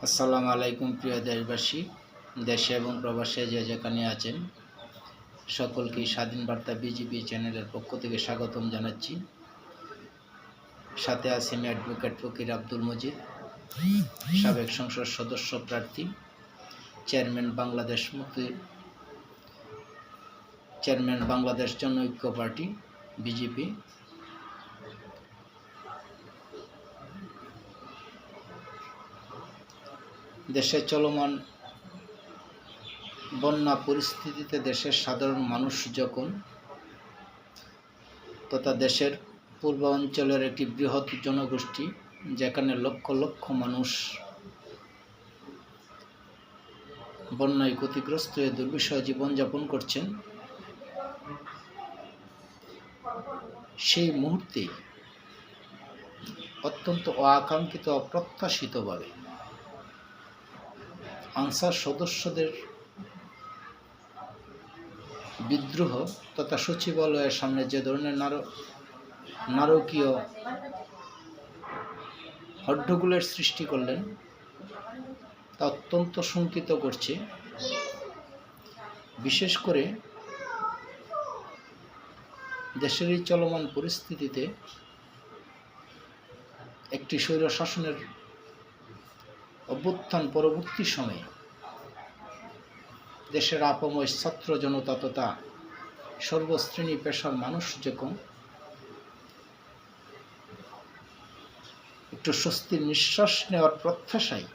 আসসালামু আলাইকুম প্রিয় দেশবাসী, দেশে এবং প্রবাসে যে যেখানে আছেন সকলকে স্বাধীন বার্তা বিজিবি চ্যানেলের পক্ষ থেকে স্বাগতম জানাচ্ছি। সাথে আছি আমি অ্যাডভোকেট ফকির আব্দুল মজিদ, সাবেক সংসদ সদস্য প্রার্থী, চেয়ারম্যান বাংলাদেশ জনঐক্য পার্টি বিজেপি। দেশে চলমান বন্যা পরিস্থিতিতে দেশের সাধারণ মানুষ যখন তথা দেশের পূর্বাঞ্চলের একটি বৃহৎ জনগোষ্ঠী যেখানে লক্ষ লক্ষ মানুষ বন্যায় ক্ষতিগ্রস্ত হয়ে দুর্বিষহ জীবনযাপন করছেন, সেই মুহূর্তে অত্যন্ত অআকাঙ্ক্ষিত অপ্রত্যাশিতভাবে আনসার সদস্যদের বিদ্রোহ তথা সচিবালয়ের সামনে যে ধরনের নারকীয় হট্টগোলের সৃষ্টি করলেন তা অত্যন্ত শঙ্কিত করছে। বিশেষ করে দেশের এই চলমান পরিস্থিতিতে একটি স্বৈরশাসনের অভ্যুত্থান পরবর্তী সময়ে দেশের আপাময় ছাত্র জনতা তথা সর্বশ্রেণী পেশার মানুষ যখন একটু স্বস্তির নিঃশ্বাস নেওয়ার প্রত্যাশায়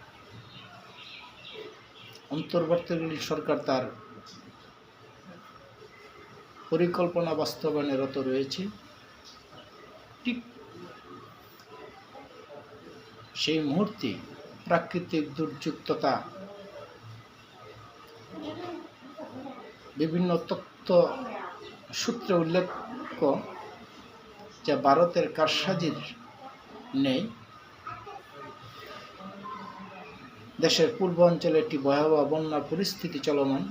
অন্তর্বর্তীকালীন সরকার তার পরিকল্পনা বাস্তবায়নে রত রয়েছে, ঠিক সেই মুহূর্তে প্রাকৃতিক দুর্যোগ তথা বিভিন্ন তথ্য সূত্রে উল্লেখ্য যে ভারতের কারসাজির নেই দেশের পূর্বাঞ্চলে একটি ভয়াবহ বন্যা পরিস্থিতি চলমান।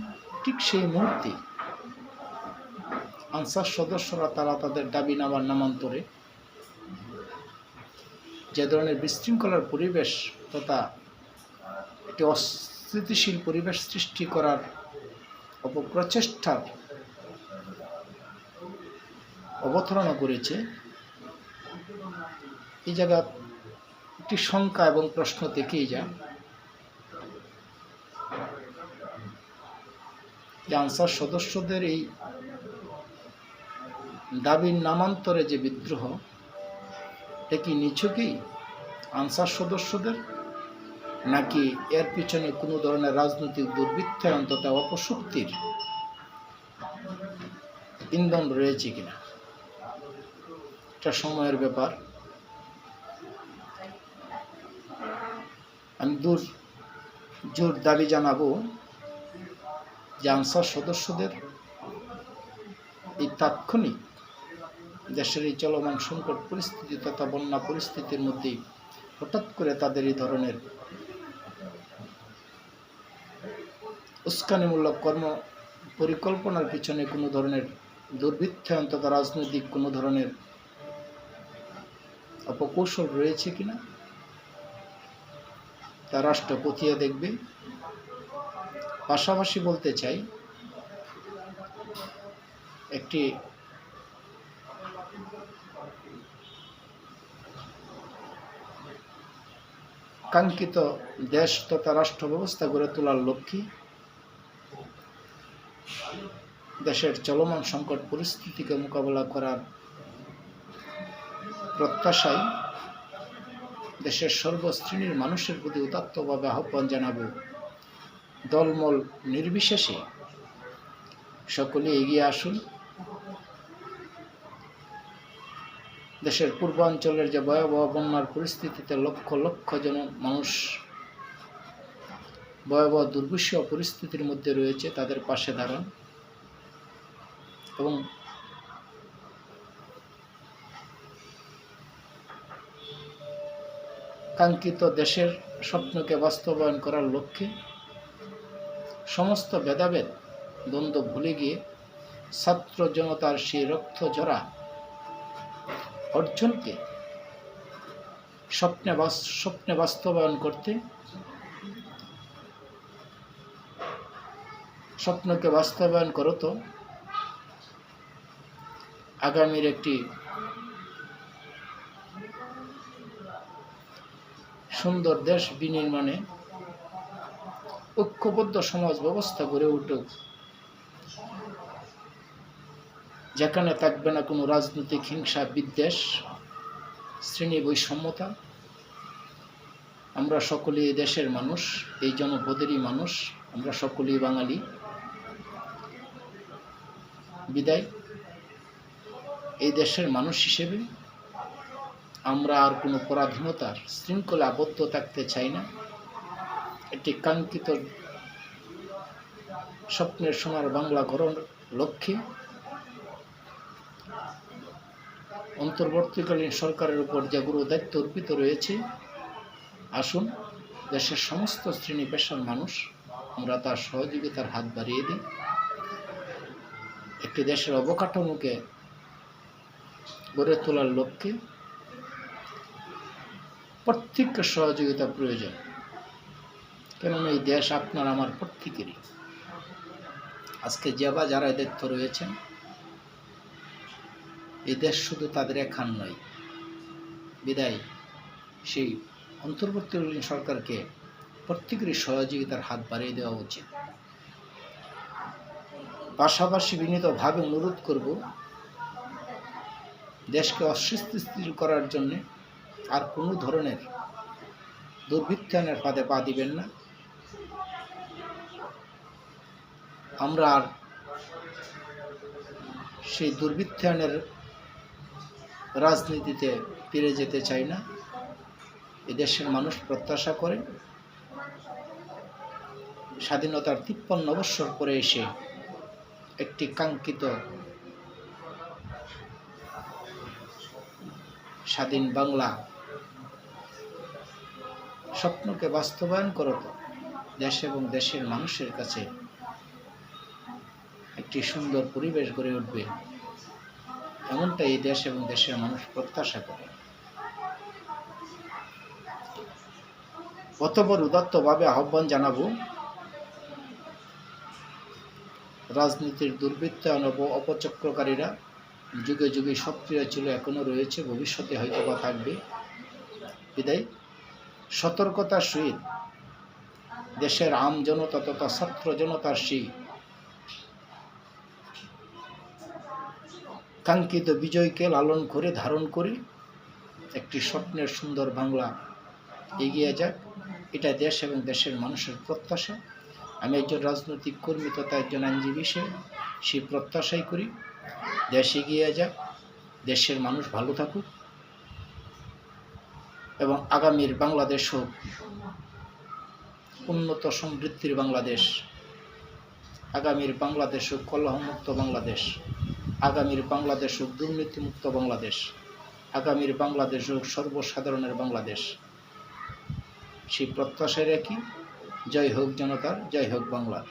ঠিক সেই মুহূর্তে আনসার সদস্যরা তারা তাদের দাবি নামান্তরে যে ধরনের বিশৃঙ্খলার পরিবেশ তথা একটি অস্থিতিশীল পরিবেশ সৃষ্টি করার অপপ্রচেষ্টার অবতারণা করেছে, এই জায়গা একটি শঙ্কা এবং প্রশ্ন থেকেই যায় যে আনসার সদস্যদের এই দাবির নামান্তরে যে বিদ্রোহ, এটা কি নিছকই আনসার সদস্যদের, নাকি এর পিছনে কোনো ধরনের রাজনৈতিক দুর্বৃত্তায়ন তথা অপশক্তির ইন্ধন রয়েছে কিনা, এটা সময়ের ব্যাপার। আমি জোর দাবি জানাবো যে আনসার সদস্যদের এই তাৎক্ষণিক দেশের এই চলমান সংকট পরিস্থিতি তথা বন্যা পরিস্থিতির মধ্যেই হঠাৎ করে তাদের এই ধরনের উস্কানিমূলক কর্ম পরিকল্পনার পিছনে কোনো ধরনের দুর্বৃত্তায়ন তথা রাজনৈতিক কোনো ধরনের অপকৌশল রয়েছে কিনা তা রাষ্ট্র খতিয়ে দেখবে। পাশাপাশি বলতে চাই, একটি কাঙ্ক্ষিত দেশ তথা রাষ্ট্র ব্যবস্থা গড়ে তোলার লক্ষ্যে দেশের চলমান সংকট পরিস্থিতিকে মোকাবেলা করার প্রত্যাশায় দেশের সর্বশ্রেণীর মানুষের প্রতি উদাত্তভাবে আহ্বান জানাবো, দলমল নির্বিশেষে সকলে এগিয়ে আসুন। দেশের পূর্বাঞ্চলের যে ভয়াবহ বন্যার পরিস্থিতিতে লক্ষ লক্ষ মানুষ ভয়াবহ দুর্বিষহ পরিস্থিতির মধ্যে রয়েছে, তাদের পাশে দাঁড়ান এবং কাঙ্ক্ষিত দেশের স্বপ্নকে বাস্তবায়ন করার লক্ষ্যে সমস্ত ভেদাভেদ দ্বন্দ্ব ভুলে গিয়ে ছাত্র জনতার সেই রক্তঝরা অর্জনকে স্বপ্নে বাস্তবায়ন করতে স্বপ্নকে বাস্তবায়ন করো তো আগামীর একটি সুন্দর দেশ বিনির্মাণে ঐক্যবদ্ধ সমাজ ব্যবস্থা গড়ে উঠুক, যেখানে থাকবে না কোনো রাজনৈতিক হিংসা, বিদ্বেষ, শ্রেণী বৈষম্যতা। আমরা সকলেই দেশের মানুষ, এই জনপদেরই মানুষ, আমরা সকলেই বাঙালি। বিদায় এই দেশের মানুষ হিসেবে আমরা আর কোনো পরাধীনতার শৃঙ্খলা আবদ্ধ থাকতে চাই না। একটি কাঙ্ক্ষিত স্বপ্নের সোনার বাংলা গড়ার লক্ষ্যে অন্তর্বর্তীকালীন সরকারের উপর যে গুরু দায়িত্ব অর্পিত রয়েছে, আসুন দেশের সমস্ত শ্রেণী পেশার মানুষ আমরা তার সহযোগিতার হাত বাড়িয়ে দিই। একটি দেশের অবকাঠামোকে গড়ে তোলার লক্ষ্যে প্রত্যেকের সহযোগিতা প্রয়োজন, কেননা এই দেশ আপনার আমার প্রত্যেকেরই। আজকে যারা দায়িত্ব রয়েছেন, এই দেশ শুধু তাদের একার নয়। বিদায় সেই অন্তর্বর্তীকালীন সরকারকে প্রত্যেকেরই সহযোগিতার হাত বাড়িয়ে দেওয়া উচিত। পাশাপাশি বিনীতভাবে অনুরোধ করব, দেশকে অস্থিতিশীল করার জন্য আর কোনো ধরনের দুর্বৃত্তায়নের ফাঁদে পা দিবেন না। আমরা আর সেই দুর্বৃত্তায়নের রাজনীতিতে ফিরে যেতে চাই না। এদেশের মানুষ প্রত্যাশা করে স্বাধীনতার 53 বৎসর পরে এসে একটি কাঙ্ক্ষিত স্বাধীন বাংলা স্বপ্নকে বাস্তবায়ন করো তো দেশ এবং দেশের মানুষের কাছে একটি সুন্দর পরিবেশ গড়ে উঠবে, এমনটা এই দেশ এবং দেশের মানুষ প্রত্যাশা করে। অতঃপর উদাত্তভাবে আহ্বান জানাবো, রাজনীতির দুর্বৃত্তায়ন ও অপচক্রকারীরা যুগে যুগে সক্রিয় ছিল, এখনো রয়েছে, ভবিষ্যতে হয়তো বা থাকবে। বিদায় সতর্কতার সহিত দেশের আম জনতা তথা ছাত্র জনতার সেই কাঙ্ক্ষিত বিজয়কে লালন করে ধারণ করে একটি স্বপ্নের সুন্দর বাংলা এগিয়ে যাক, এটা দেশ এবং দেশের মানুষের প্রত্যাশা। আমি একজন রাজনৈতিক কর্মী তথা একজন আইনজীবী হিসেবে সেই প্রত্যাশাই করি। দেশ এগিয়ে যাক, দেশের মানুষ ভালো থাকুক এবং আগামীর বাংলাদেশ হোক উন্নত সমৃদ্ধির বাংলাদেশ, আগামীর বাংলাদেশ হোক কলহমুক্ত বাংলাদেশ, আগামীর বাংলাদেশ হোক দুর্নীতিমুক্ত বাংলাদেশ, আগামীর বাংলাদেশ হোক সর্বসাধারণের বাংলাদেশ। সেই প্রত্যাশায় রাখি। জয় হোক জনতার, জয় হোক বাংলার।